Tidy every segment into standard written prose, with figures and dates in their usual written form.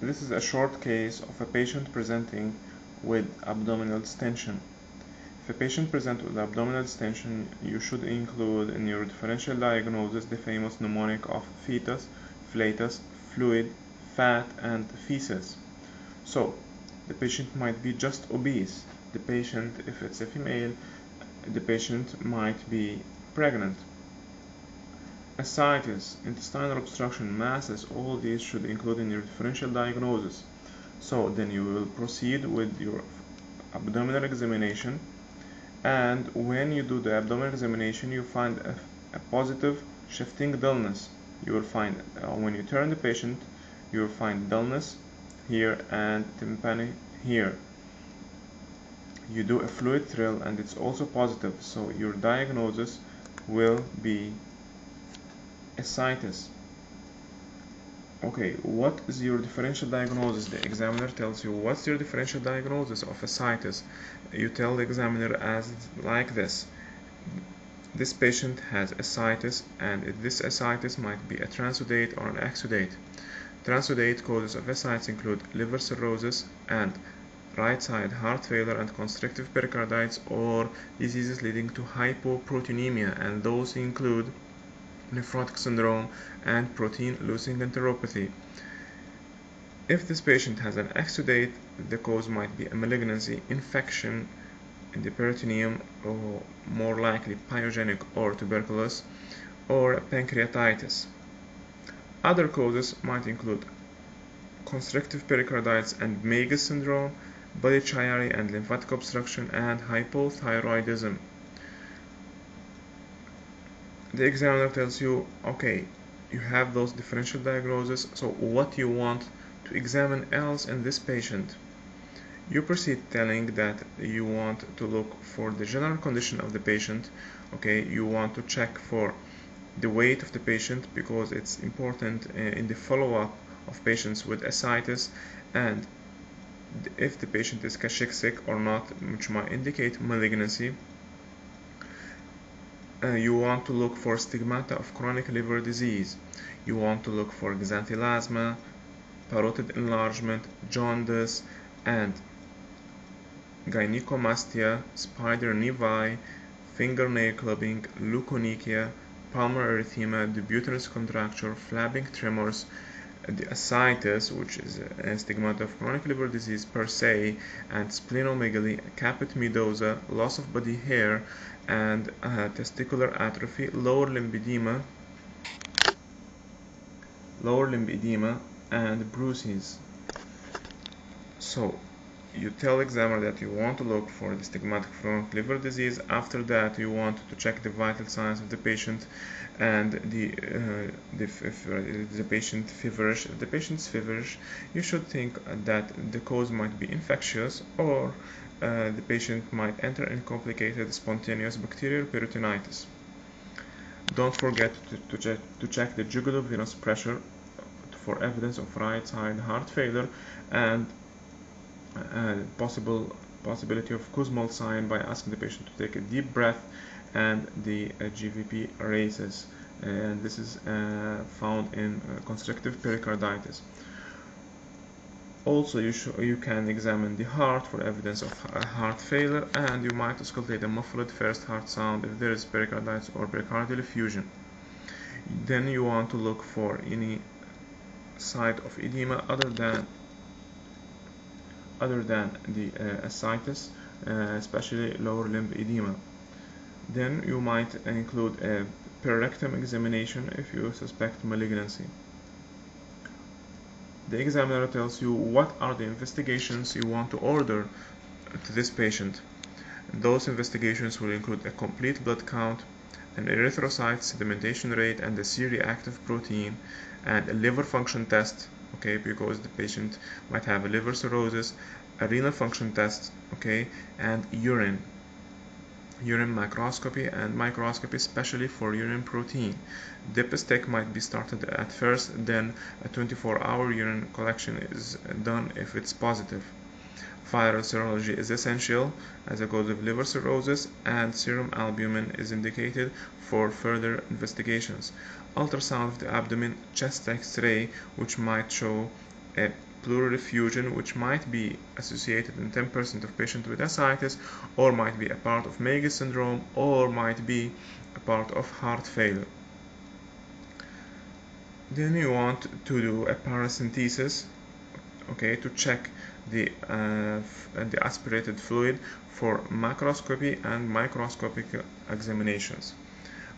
This is a short case of a patient presenting with abdominal distension. If a patient presents with abdominal distension, you should include in your differential diagnosis the famous mnemonic of fetus, flatus, fluid, fat, and feces. So, the patient might be just obese. The patient, if it's a female, the patient might be pregnant. Ascites, intestinal obstruction, masses, all these should include in your differential diagnosis. So then you will proceed with your abdominal examination, and when you do the abdominal examination you find a positive shifting dullness. You will find when you turn the patient, you will find dullness here and tympani here. You do a fluid thrill and it's also positive, so your diagnosis will be ascites. Okay, what is your differential diagnosis? The examiner tells you what's your differential diagnosis of ascites. You tell the examiner as like this: this patient has ascites, and this ascites might be a transudate or an exudate. Transudate causes of ascites include liver cirrhosis and right side heart failure and constrictive pericarditis, or diseases leading to hypoproteinemia, and those include nephrotic syndrome and protein losing enteropathy. If this patient has an exudate, the cause might be a malignancy, infection in the peritoneum, or more likely pyogenic or tuberculous, or pancreatitis. Other causes might include constrictive pericarditis and Magus syndrome, body chiari and lymphatic obstruction, and hypothyroidism. The examiner tells you, okay, you have those differential diagnoses, so what you want to examine else in this patient? You proceed telling that you want to look for the general condition of the patient. Okay, you want to check for the weight of the patient because it's important in the follow-up of patients with ascites, and if the patient is cachectic or not, which might indicate malignancy. You want to look for stigmata of chronic liver disease. You want to look for xanthelasma, parotid enlargement, jaundice, and gynecomastia, spider nevi, fingernail clubbing, leukonychia, palmar erythema, debutanous contracture, flabbing tremors, the ascites, which is a stigmata of chronic liver disease per se, and splenomegaly, caput medosa, loss of body hair, and testicular atrophy, lower limb edema, and bruces. So you tell the examiner that you want to look for the stigmatic chronic liver disease. After that, you want to check the vital signs of the patient, and if the patient feverish. If the patient is feverish, you should think that the cause might be infectious, or the patient might enter in complicated spontaneous bacterial peritonitis. Don't forget to check the jugulovenous pressure for evidence of right side heart failure and possibility of Kussmaul sign by asking the patient to take a deep breath, and the GVP raises, and this is found in constrictive pericarditis. Also, you can examine the heart for evidence of heart failure, and you might auscultate a muffled first heart sound if there is pericarditis or pericardial effusion. Then you want to look for any site of edema other than the ascites, especially lower limb edema. Then you might include a perirectum examination if you suspect malignancy. The examiner tells you what are the investigations you want to order to this patient. Those investigations will include a complete blood count, an erythrocyte sedimentation rate and a C-reactive protein, and a liver function test, okay, because the patient might have a liver cirrhosis, a renal function test, okay, and urine microscopy, and microscopy especially for urine protein. Dipstick might be started at first, then a 24-hour urine collection is done if it's positive. Viral serology is essential as a cause of liver cirrhosis, and serum albumin is indicated for further investigations. Ultrasound of the abdomen, chest X-ray, which might show a pleural effusion, which might be associated in 10% of patients with ascites, or might be a part of Meiggs syndrome, or might be a part of heart failure. Then you want to do a paracentesis, okay, to check the aspirated fluid for macroscopy and microscopic examinations.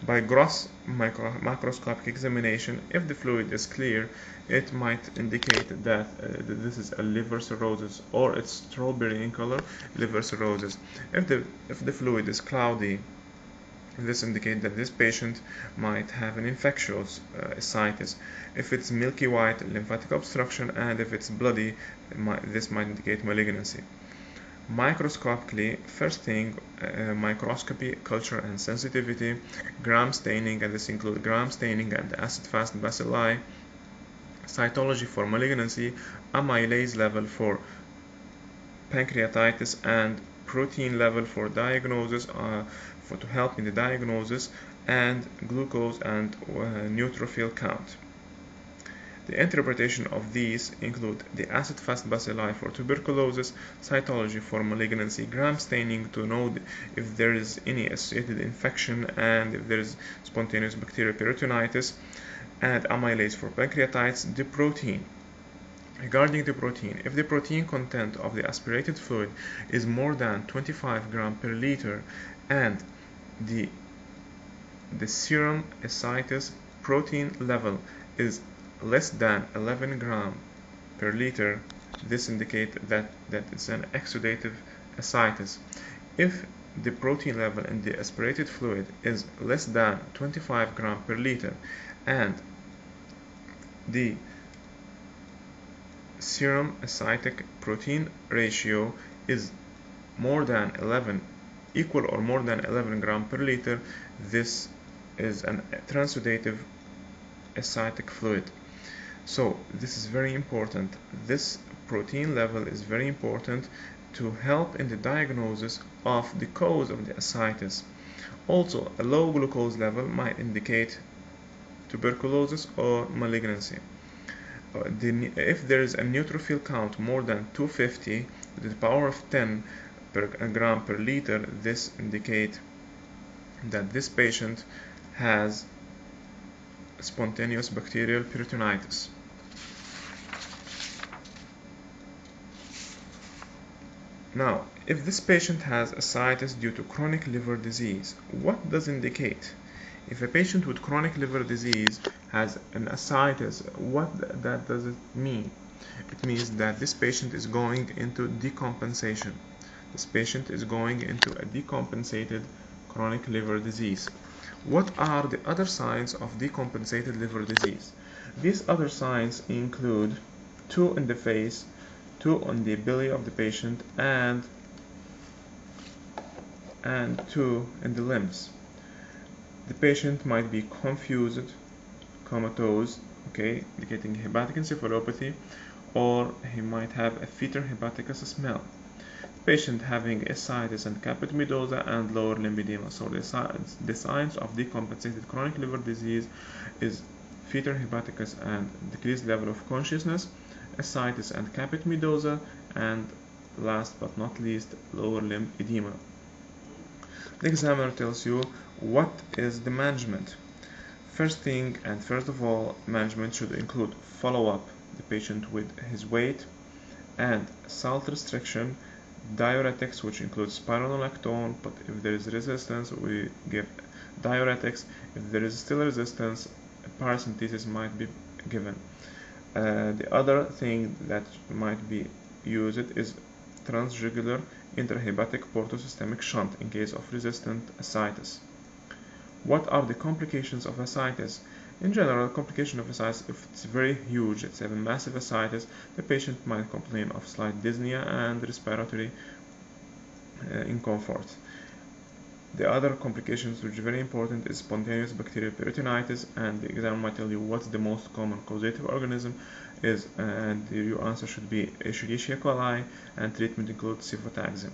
By gross macroscopic examination, if the fluid is clear, it might indicate that this is a liver cirrhosis, or it's strawberry in color, liver cirrhosis. If the fluid is cloudy, this indicates that this patient might have an infectious ascites. If it's milky white, lymphatic obstruction, and if it's bloody, this might indicate malignancy. Microscopically, first thing, microscopy, culture and sensitivity, gram staining, and this includes gram staining and acid-fast bacilli, cytology for malignancy, amylase level for pancreatitis, and protein level for diagnosis, to help in the diagnosis, and glucose and neutrophil count. The interpretation of these include the acid-fast bacilli for tuberculosis, cytology for malignancy, gram staining to know if there is any associated infection and if there is spontaneous bacterial peritonitis, and amylase for pancreatitis. The protein. Regarding the protein, if the protein content of the aspirated fluid is more than 25 grams per liter and the serum ascites protein level is less than 11 grams per liter, this indicates that it's an exudative ascites. If the protein level in the aspirated fluid is less than 25 grams per liter and the serum ascitic protein ratio is more than 11, equal or more than 11 grams per liter, this is an transudative ascitic fluid. So this is very important. This protein level is very important to help in the diagnosis of the cause of the ascites. Also, a low glucose level might indicate tuberculosis or malignancy. If there is a neutrophil count more than 250 to the power of 10 per gram per liter, this indicates that this patient has spontaneous bacterial peritonitis. Now, if this patient has ascites due to chronic liver disease, what does it indicate? If a patient with chronic liver disease has an ascites, what does it mean? It means that this patient is going into decompensation. This patient is going into a decompensated chronic liver disease. What are the other signs of decompensated liver disease? These other signs include 2 in the face, 2 on the belly of the patient, and 2 in the limbs. The patient might be confused, comatose, okay, indicating hepatic encephalopathy, or he might have a fetor hepaticus smell. Patient having ascites and caput medosa and lower limb edema. So the signs of decompensated chronic liver disease is fetor hepaticus and decreased level of consciousness, ascites and caput medosa, and last but not least, lower limb edema. The examiner tells you what is the management. First thing and first of all, management should include follow-up the patient with his weight and salt restriction, diuretics, which includes spironolactone, but if there is resistance, we give diuretics. If there is still resistance, paracentesis might be given. The other thing that might be used is transjugular intrahepatic portosystemic shunt in case of resistant ascites. What are the complications of ascites? In general, complication of ascites, if it's very huge, it's a massive ascites, the patient might complain of slight dyspnea and respiratory inconfort. The other complications which are very important is spontaneous bacterial peritonitis, and the examiner might tell you what's the most common causative organism is, and your answer should be Escherichia coli, and treatment includes cefotaxime.